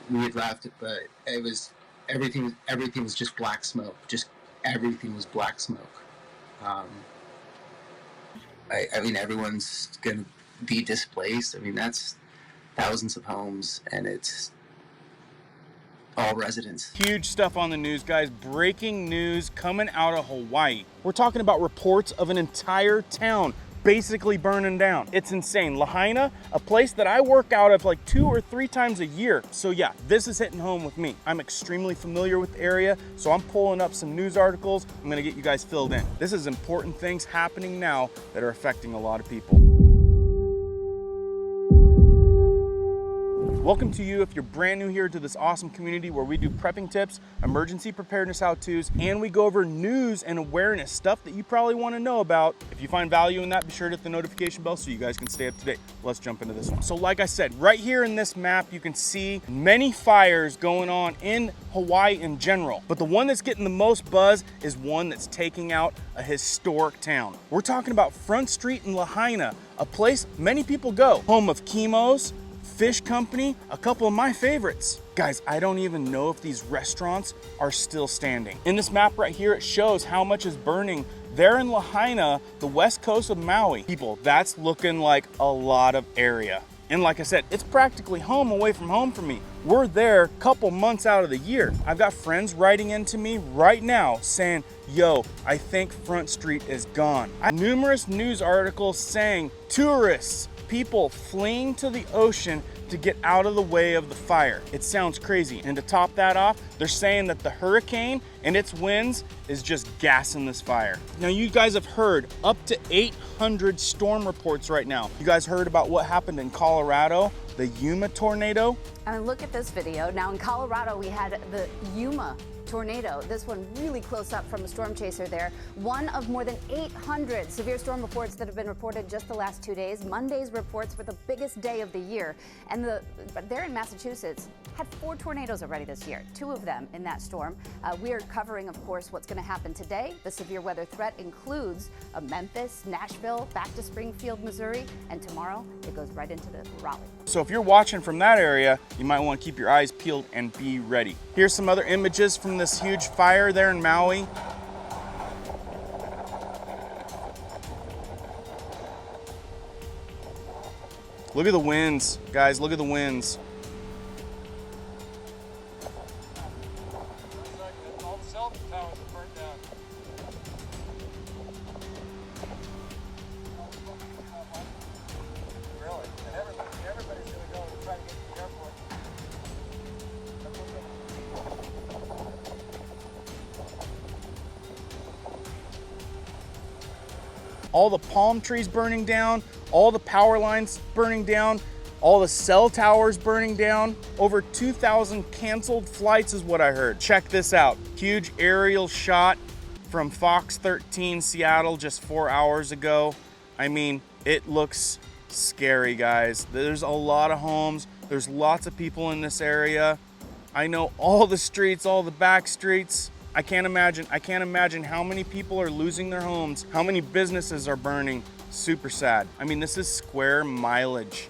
we had left, but it was everything was just black smoke. Just everything was black smoke. I mean, everyone's going to be displaced. I mean, that's thousands of homes, and it's all residents. Huge stuff on the news, guys. Breaking news coming out of Hawaii. We're talking about reports of an entire town basically burning down. It's insane. Lahaina, a place that I work out of like 2 or 3 times a year. So yeah, this is hitting home with me. I'm extremely familiar with the area, so I'm pulling up some news articles. I'm gonna get you guys filled in. This is important things happening now that are affecting a lot of people. Welcome to you if you're brand new here to this awesome community where we do prepping tips, emergency preparedness how-tos, and we go over news and awareness, stuff that you probably want to know about. If you find value in that, be sure to hit the notification bell so you guys can stay up to date. Let's jump into this one. So like I said, right here in this map, you can see many fires going on in Hawaii in general. But the one that's getting the most buzz is one that's taking out a historic town. We're talking about Front Street in Lahaina, a place many people go, home of Chemos, Fish Company, a couple of my favorites. Guys, I don't even know if these restaurants are still standing. In this map right here, it shows how much is burning there in Lahaina, the west coast of Maui. People, that's looking like a lot of area. And like I said, it's practically home away from home for me. We're there a couple months out of the year. I've got friends writing into me right now saying, yo, I think Front Street is gone. Numerous news articles saying tourists, people fleeing to the ocean to get out of the way of the fire. It sounds crazy. And to top that off, they're saying that the hurricane and its winds is just gassing this fire. Now you guys have heard up to 800 storm reports right now. You guys heard about what happened in Colorado, the Yuma tornado? And look at this video. Now in Colorado, we had the Yuma tornado. This one really close up from a storm chaser there. One of more than 800 severe storm reports that have been reported just the last 2 days. Monday's reports were the biggest day of the year. And there in Massachusetts had 4 tornadoes already this year, 2 of them in that storm. We are covering, of course, what's going to happen today. The severe weather threat includes Memphis, Nashville, back to Springfield, Missouri, and tomorrow it goes right into the Raleigh. So if you're watching from that area, you might want to keep your eyes peeled and be ready. Here's some other images from this huge fire there in Maui. Look at the winds, guys, look at the winds. All the cell towers are burnt down. Really? And everybody's going to go and try to get to the airport. All the palm trees burning down, all the power lines burning down, all the cell towers burning down. Over 2,000 canceled flights is what I heard. Check this out. Huge aerial shot from Fox 13 Seattle just 4 hours ago. I mean, it looks scary, guys. There's a lot of homes. There's lots of people in this area. I know all the streets, all the back streets. I can't imagine how many people are losing their homes, how many businesses are burning. Super sad. I mean, this is square mileage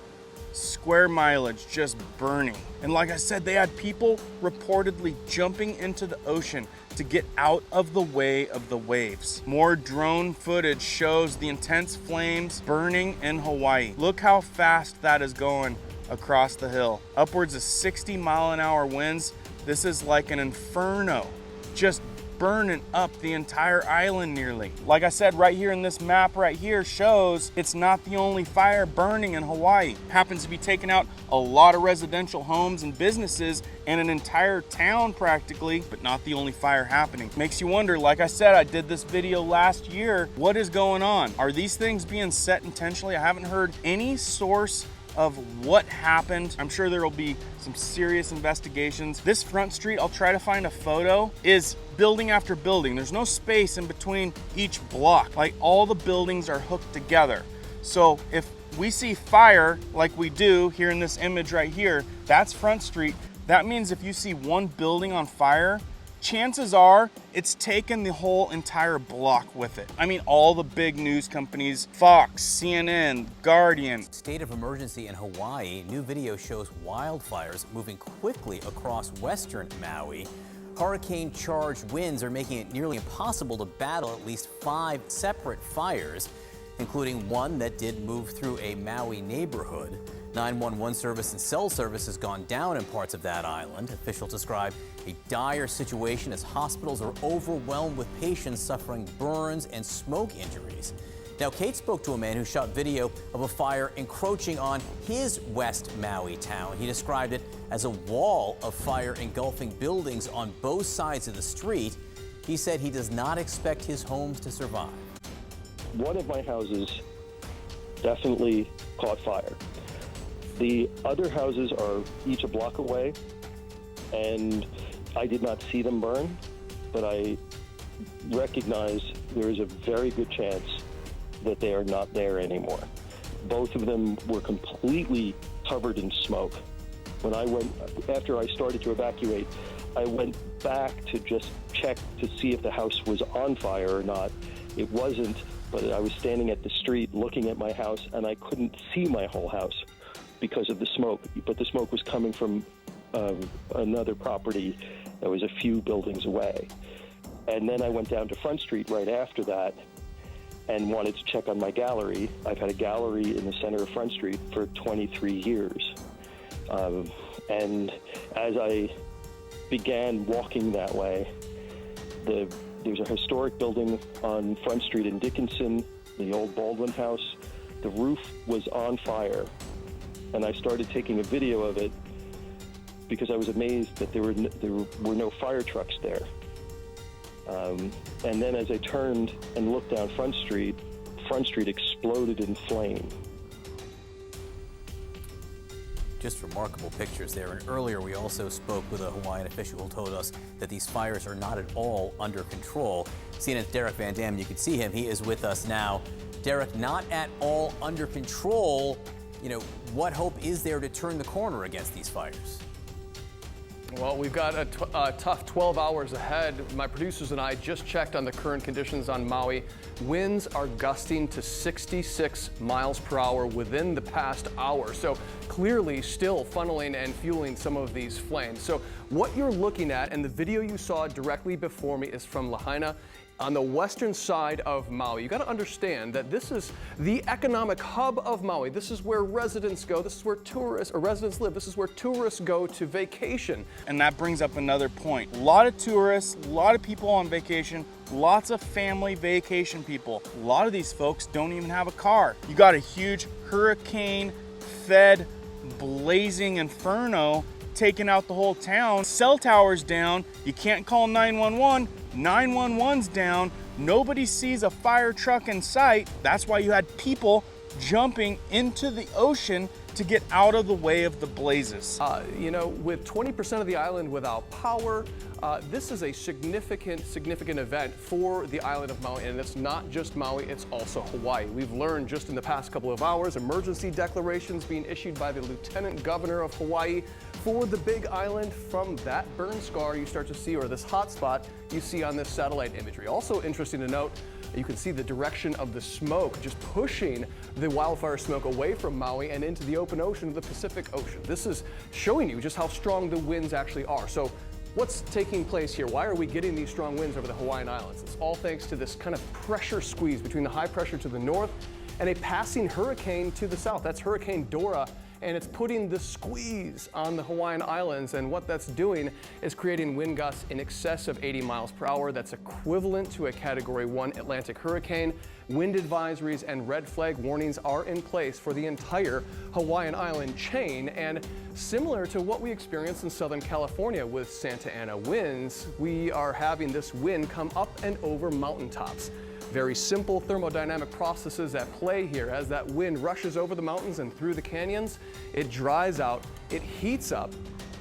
just burning. And like I said, they had people reportedly jumping into the ocean to get out of the way of the waves. More drone footage shows the intense flames burning in Hawaii. Look how fast that is going across the hill. Upwards of 60-mile-an-hour winds. This is like an inferno, just burning up the entire island nearly. Like I said, right here in this map right here shows it's not the only fire burning in Hawaii. It happens to be taking out a lot of residential homes and businesses and an entire town practically, but not the only fire happening. Makes you wonder, like I said, I did this video last year. What is going on? Are these things being set intentionally? I haven't heard any source of what happened. I'm sure there will be some serious investigations. This Front Street, I'll try to find a photo, is building after building. There's no space in between each block. Like, all the buildings are hooked together. So if we see fire like we do here in this image right here, that's Front Street. That means if you see one building on fire, chances are it's taken the whole entire block with it. I mean, all the big news companies, Fox, CNN, Guardian. State of emergency in Hawaii. New video shows wildfires moving quickly across western Maui. Hurricane-charged winds are making it nearly impossible to battle at least 5 separate fires, including one that did move through a Maui neighborhood. 911 service and cell service has gone down in parts of that island. Officials describe a dire situation as hospitals are overwhelmed with patients suffering burns and smoke injuries. Now, Kate spoke to a man who shot video of a fire encroaching on his West Maui town. He described it as a wall of fire engulfing buildings on both sides of the street. He said he does not expect his homes to survive. One of my houses definitely caught fire. The other houses are each a block away, and I did not see them burn, but I recognize there is a very good chance that they are not there anymore. Both of them were completely covered in smoke. After I started to evacuate, I went back to just check to see if the house was on fire or not. It wasn't, but I was standing at the street looking at my house, and I couldn't see my whole house because of the smoke, but the smoke was coming from another property that was a few buildings away. And then I went down to Front Street right after that and wanted to check on my gallery. I've had a gallery in the center of Front Street for 23 years. And as I began walking that way, there's a historic building on Front Street in Dickinson, the old Baldwin House. The roof was on fire. And I started taking a video of it because I was amazed that there were no fire trucks there. And then as I turned and looked down Front Street exploded in flame. Just remarkable pictures there. And earlier we also spoke with a Hawaiian official who told us that these fires are not at all under control. CNN's Derek Van Dam, you can see him. He is with us now. Derek, not at all under control. You know, what hope is there to turn the corner against these fires? Well, we've got a tough 12 hours ahead. My producers and I just checked on the current conditions on Maui. Winds are gusting to 66 miles per hour within the past hour. So clearly still funneling and fueling some of these flames. So what you're looking at, and the video you saw directly before me, is from Lahaina on the western side of Maui. You got to understand that this is the economic hub of Maui. This is where residents go. This is where residents live. This is where tourists go to vacation. And that brings up another point. A lot of tourists, a lot of people on vacation, lots of family vacation people. A lot of these folks don't even have a car. You got a huge hurricane-fed blazing inferno taking out the whole town. Cell towers down. You can't call 911. 911's down. Nobody sees a fire truck in sight. That's why you had people jumping into the ocean to get out of the way of the blazes. You know, with 20% of the island without power, this is a significant event for the island of Maui, and it's not just Maui, it's also Hawaii. We've learned just in the past couple of hours, emergency declarations being issued by the Lieutenant Governor of Hawaii for the Big Island. From that burn scar you start to see, or this hot spot you see on this satellite imagery. Also interesting to note, you can see the direction of the smoke just pushing the wildfire smoke away from Maui and into the open ocean of the Pacific Ocean. This is showing you just how strong the winds actually are. So what's taking place here? Why are we getting these strong winds over the Hawaiian Islands? It's all thanks to this kind of pressure squeeze between the high pressure to the north and a passing hurricane to the south. That's Hurricane Dora, and it's putting the squeeze on the Hawaiian Islands, and what that's doing is creating wind gusts in excess of 80 miles per hour. That's equivalent to a Category 1 Atlantic hurricane. Wind advisories and red flag warnings are in place for the entire Hawaiian Island chain, and similar to what we experienced in Southern California with Santa Ana winds, we are having this wind come up and over mountaintops. Very simple thermodynamic processes at play here. As that wind rushes over the mountains and through the canyons, it dries out, it heats up,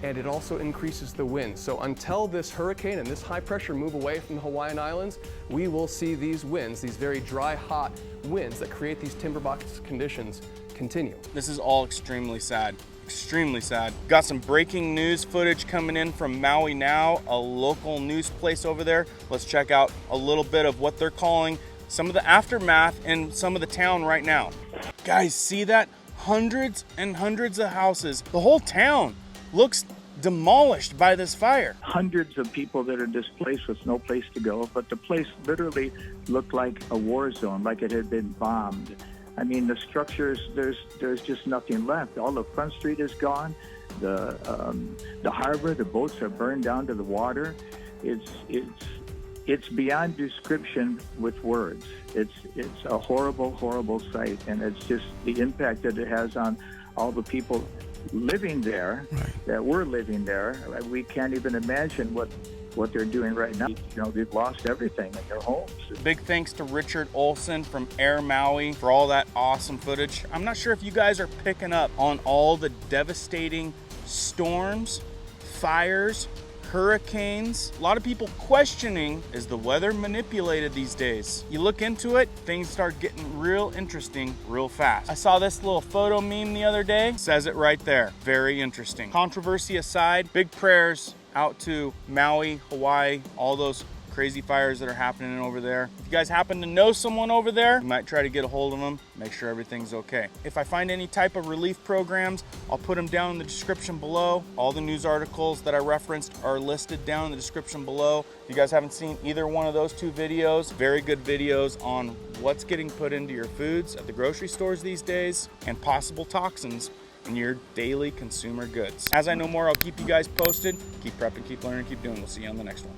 and it also increases the wind. So until this hurricane and this high pressure move away from the Hawaiian Islands, we will see these winds, these very dry, hot winds that create these timber box conditions, continue. This is all extremely sad. Extremely sad. Got some breaking news footage coming in from Maui Now, a local news place over there. Let's check out a little bit of what they're calling some of the aftermath in some of the town right now. Guys, see that? Hundreds and hundreds of houses. The whole town looks demolished by this fire. Hundreds of people that are displaced with no place to go, but the place literally looked like a war zone, like it had been bombed. I mean, the structures, there's just nothing left. All of Front Street is gone. The harbor, the boats are burned down to the water. It's beyond description with words. It's a horrible, horrible sight, and it's just the impact that it has on all the people living there, that were living there. We can't even imagine what they're doing right now. You know, they've lost everything in their homes. Big thanks to Richard Olson from Air Maui for all that awesome footage. I'm not sure if you guys are picking up on all the devastating storms, fires, hurricanes. A lot of people questioning, is the weather manipulated these days? You look into it, things start getting real interesting real fast. I saw this little photo meme the other day, says it right there. Very interesting. Controversy aside, big prayers out to Maui, Hawaii, all those crazy fires that are happening over there. If you guys happen to know someone over there, you might try to get a hold of them, make sure everything's okay. If I find any type of relief programs, I'll put them down in the description below. All the news articles that I referenced are listed down in the description below. If you guys haven't seen either one of those two videos, very good videos on what's getting put into your foods at the grocery stores these days and possible toxins in your daily consumer goods. As I know more, I'll keep you guys posted. Keep prepping, keep learning, keep doing. We'll see you on the next one.